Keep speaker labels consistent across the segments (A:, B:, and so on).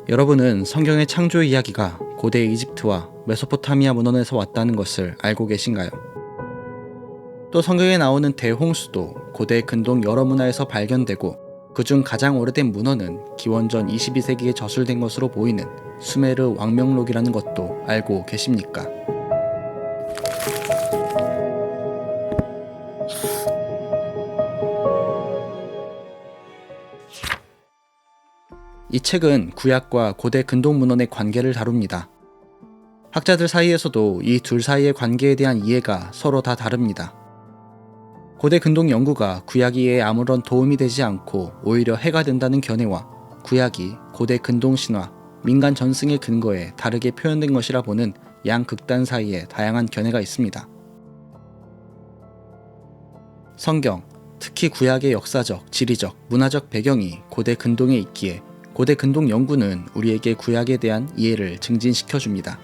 A: 여러분은 성경의 창조 이야기가 고대 이집트와 메소포타미아 문헌에서 왔다는 것을 알고 계신가요? 또 성경에 나오는 대홍수도 고대 근동 여러 문화에서 발견되고 그중 가장 오래된 문헌은 기원전 22세기에 저술된 것으로 보이는 수메르 왕명록이라는 것도 알고 계십니까? 이 책은 구약과 고대 근동 문헌의 관계를 다룹니다. 학자들 사이에서도 이 둘 사이의 관계에 대한 이해가 서로 다 다릅니다. 고대 근동 연구가 구약 이해에 아무런 도움이 되지 않고 오히려 해가 된다는 견해와 구약이 고대 근동 신화, 민간 전승의 근거에 다르게 표현된 것이라 보는 양 극단 사이에 다양한 견해가 있습니다. 성경, 특히 구약의 역사적, 지리적, 문화적 배경이 고대 근동에 있기에 고대 근동 연구는 우리에게 구약에 대한 이해를 증진시켜줍니다.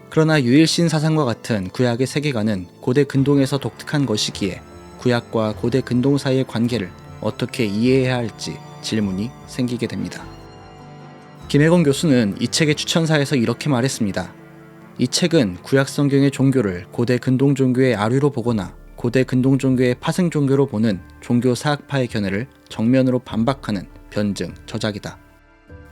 A: 그러나 유일신 사상과 같은 구약의 세계관은 고대 근동에서 독특한 것이기에 구약과 고대 근동 사이의 관계를 어떻게 이해해야 할지 질문이 생기게 됩니다. 김혜건 교수는 이 책의 추천사에서 이렇게 말했습니다. 이 책은 구약 성경의 종교를 고대 근동 종교의 아류로 보거나 고대 근동 종교의 파생 종교로 보는 종교 사학파의 견해를 정면으로 반박하는 변증 저작이다.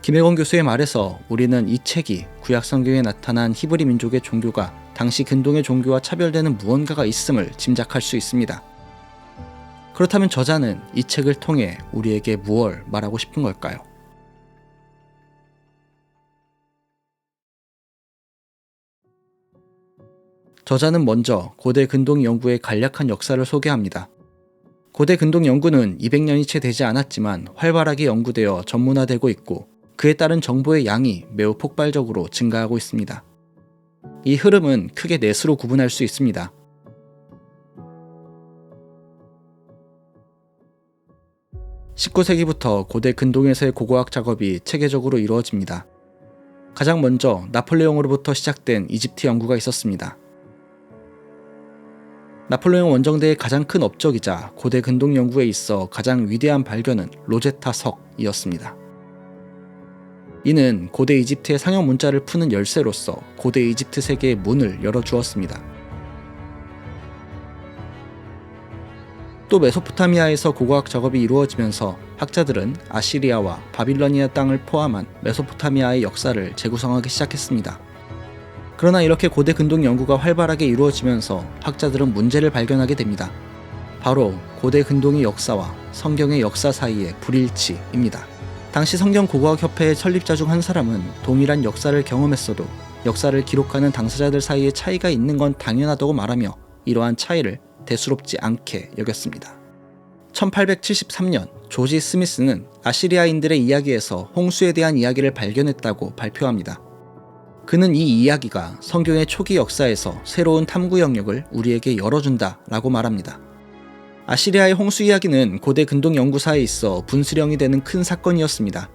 A: 김혜건 교수의 말에서 우리는 이 책이 구약 성경에 나타난 히브리 민족의 종교가 당시 근동의 종교와 차별되는 무언가가 있음을 짐작할 수 있습니다. 그렇다면 저자는 이 책을 통해 우리에게 무엇을 말하고 싶은 걸까요? 저자는 먼저 고대 근동 연구의 간략한 역사를 소개합니다. 고대 근동 연구는 200년이 채 되지 않았지만 활발하게 연구되어 전문화되고 있고 그에 따른 정보의 양이 매우 폭발적으로 증가하고 있습니다. 이 흐름은 크게 넷으로 구분할 수 있습니다. (19세기부터) 고대 근동에서의 고고학 작업이 체계적으로 이루어집니다. 가장 먼저 나폴레옹으로부터 시작된 이집트 연구가 있었습니다. 나폴레옹 원정대의 가장 큰 업적이자 고대 근동 연구에 있어 가장 위대한 발견은 로제타 석이었습니다. 이는 고대 이집트의 상형 문자를 푸는 열쇠로서 고대 이집트 세계의 문을 열어주었습니다. 또 메소포타미아에서 고고학 작업이 이루어지면서 학자들은 아시리아와 바빌로니아 땅을 포함한 메소포타미아의 역사를 재구성하기 시작했습니다. 그러나 이렇게 고대 근동 연구가 활발하게 이루어지면서 학자들은 문제를 발견하게 됩니다. 바로 고대 근동의 역사와 성경의 역사 사이의 불일치입니다. 당시 성경 고고학 협회의 설립자 중 한 사람은 동일한 역사를 경험했어도 역사를 기록하는 당사자들 사이에 차이가 있는 건 당연하다고 말하며 이러한 차이를 대수롭지 않게 여겼습니다. 1873년 조지 스미스는 아시리아인들의 이야기에서 홍수에 대한 이야기를 발견했다고 발표합니다. 그는 이 이야기가 성경의 초기 역사에서 새로운 탐구 영역을 우리에게 열어준다 라고 말합니다. 아시리아의 홍수 이야기는 고대 근동 연구사에 있어 분수령이 되는 큰 사건이었습니다.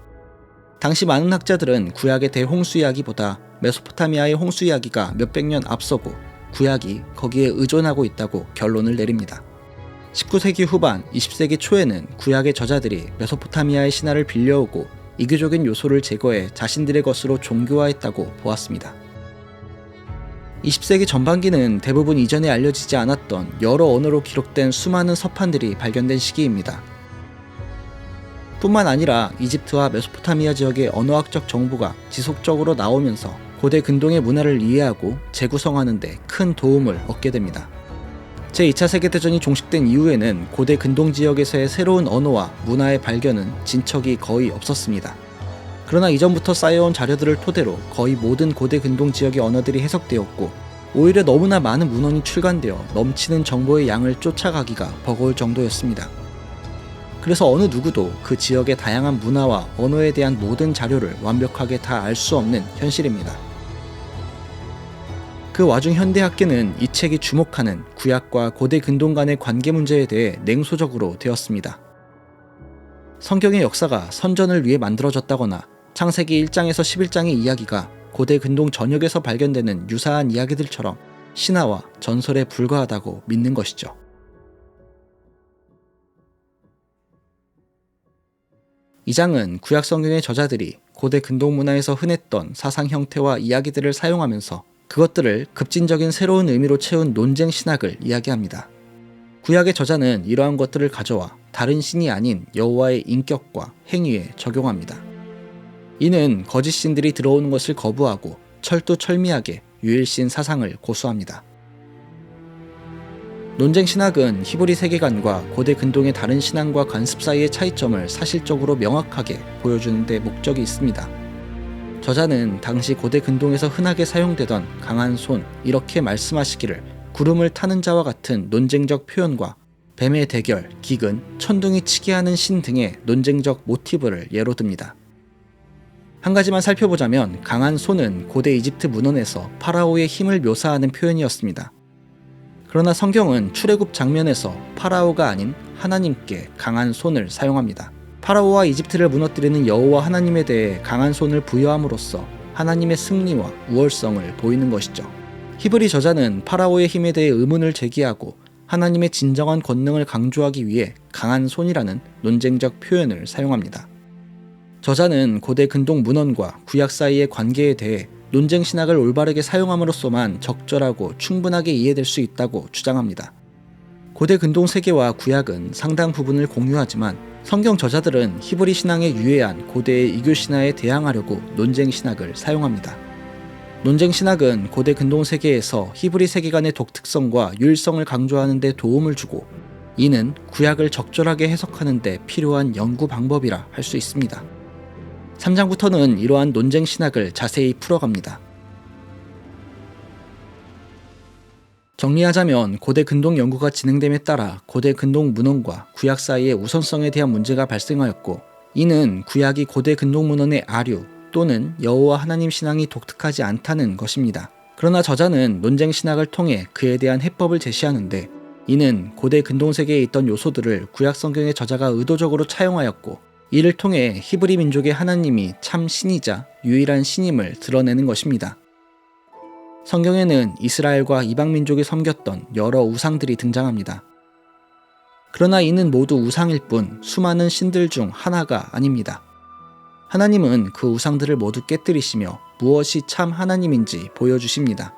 A: 당시 많은 학자들은 구약의 대홍수 이야기보다 메소포타미아의 홍수 이야기가 몇백 년 앞서고 구약이 거기에 의존하고 있다고 결론을 내립니다. 19세기 후반, 20세기 초에는 구약의 저자들이 메소포타미아의 신화를 빌려오고 이교적인 요소를 제거해 자신들의 것으로 종교화했다고 보았습니다. 20세기 전반기는 대부분 이전에 알려지지 않았던 여러 언어로 기록된 수많은 서판들이 발견된 시기입니다. 뿐만 아니라 이집트와 메소포타미아 지역의 언어학적 정보가 지속적으로 나오면서 고대 근동의 문화를 이해하고 재구성하는 데 큰 도움을 얻게 됩니다. 제2차 세계대전이 종식된 이후에는 고대 근동 지역에서의 새로운 언어와 문화의 발견은 진척이 거의 없었습니다. 그러나 이전부터 쌓여온 자료들을 토대로 거의 모든 고대 근동 지역의 언어들이 해석되었고 오히려 너무나 많은 문헌이 출간되어 넘치는 정보의 양을 쫓아가기가 버거울 정도였습니다. 그래서 어느 누구도 그 지역의 다양한 문화와 언어에 대한 모든 자료를 완벽하게 다 알 수 없는 현실입니다. 그 와중 현대학계는 이 책이 주목하는 구약과 고대 근동 간의 관계 문제에 대해 냉소적으로 되었습니다. 성경의 역사가 선전을 위해 만들어졌다거나 창세기 1장에서 11장의 이야기가 고대 근동 전역에서 발견되는 유사한 이야기들처럼 신화와 전설에 불과하다고 믿는 것이죠. 이 장은 구약 성경의 저자들이 고대 근동 문화에서 흔했던 사상 형태와 이야기들을 사용하면서 그것들을 급진적인 새로운 의미로 채운 논쟁 신학을 이야기합니다. 구약의 저자는 이러한 것들을 가져와 다른 신이 아닌 여호와의 인격과 행위에 적용합니다. 이는 거짓 신들이 들어오는 것을 거부하고 철두철미하게 유일신 사상을 고수합니다. 논쟁 신학은 히브리 세계관과 고대 근동의 다른 신앙과 관습 사이의 차이점을 사실적으로 명확하게 보여주는 데 목적이 있습니다. 저자는 당시 고대 근동에서 흔하게 사용되던 강한 손, 이렇게 말씀하시기를 구름을 타는 자와 같은 논쟁적 표현과 뱀의 대결, 기근, 천둥이 치게 하는 신 등의 논쟁적 모티브를 예로 듭니다. 한 가지만 살펴보자면 강한 손은 고대 이집트 문헌에서 파라오의 힘을 묘사하는 표현이었습니다. 그러나 성경은 출애굽 장면에서 파라오가 아닌 하나님께 강한 손을 사용합니다. 파라오와 이집트를 무너뜨리는 여호와 하나님에 대해 강한 손을 부여함으로써 하나님의 승리와 우월성을 보이는 것이죠. 히브리 저자는 파라오의 힘에 대해 의문을 제기하고 하나님의 진정한 권능을 강조하기 위해 강한 손이라는 논쟁적 표현을 사용합니다. 저자는 고대 근동 문헌과 구약 사이의 관계에 대해 논쟁 신학을 올바르게 사용함으로써만 적절하고 충분하게 이해될 수 있다고 주장합니다. 고대 근동 세계와 구약은 상당 부분을 공유하지만 성경 저자들은 히브리 신앙에 유해한 고대의 이교 신화에 대항하려고 논쟁 신학을 사용합니다. 논쟁 신학은 고대 근동 세계에서 히브리 세계관의 독특성과 유일성을 강조하는 데 도움을 주고 이는 구약을 적절하게 해석하는 데 필요한 연구 방법이라 할 수 있습니다. 3장부터는 이러한 논쟁 신학을 자세히 풀어갑니다. 정리하자면 고대 근동 연구가 진행됨에 따라 고대 근동 문헌과 구약 사이의 우선성에 대한 문제가 발생하였고 이는 구약이 고대 근동 문헌의 아류 또는 여호와 하나님 신앙이 독특하지 않다는 것입니다. 그러나 저자는 논쟁 신학을 통해 그에 대한 해법을 제시하는데 이는 고대 근동 세계에 있던 요소들을 구약 성경의 저자가 의도적으로 차용하였고 이를 통해 히브리 민족의 하나님이 참 신이자 유일한 신임을 드러내는 것입니다. 성경에는 이스라엘과 이방 민족이 섬겼던 여러 우상들이 등장합니다. 그러나 이는 모두 우상일 뿐 수많은 신들 중 하나가 아닙니다. 하나님은 그 우상들을 모두 깨뜨리시며 무엇이 참 하나님인지 보여주십니다.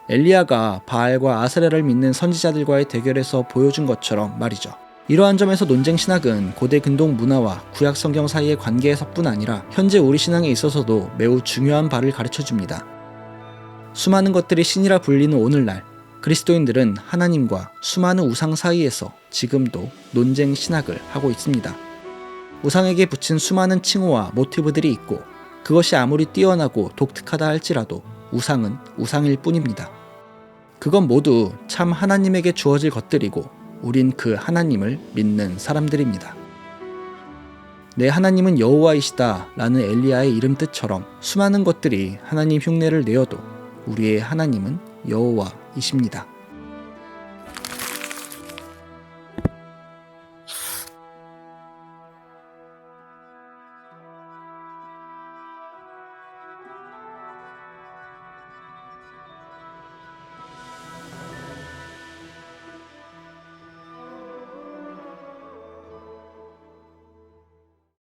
A: 엘리야가 바알과 아세라를 믿는 선지자들과의 대결에서 보여준 것처럼 말이죠. 이러한 점에서 논쟁 신학은 고대 근동 문화와 구약 성경 사이의 관계에서뿐 아니라 현재 우리 신앙에 있어서도 매우 중요한 바를 가르쳐줍니다. 수많은 것들이 신이라 불리는 오늘날 그리스도인들은 하나님과 수많은 우상 사이에서 지금도 논쟁 신학을 하고 있습니다. 우상에게 붙인 수많은 칭호와 모티브들이 있고 그것이 아무리 뛰어나고 독특하다 할지라도 우상은 우상일 뿐입니다. 그건 모두 참 하나님에게 주어질 것들이고 우린 그 하나님을 믿는 사람들입니다. 내 하나님은 여호와이시다 라는 엘리야의 이름 뜻처럼 수많은 것들이 하나님 흉내를 내어도 우리의 하나님은 여호와이십니다.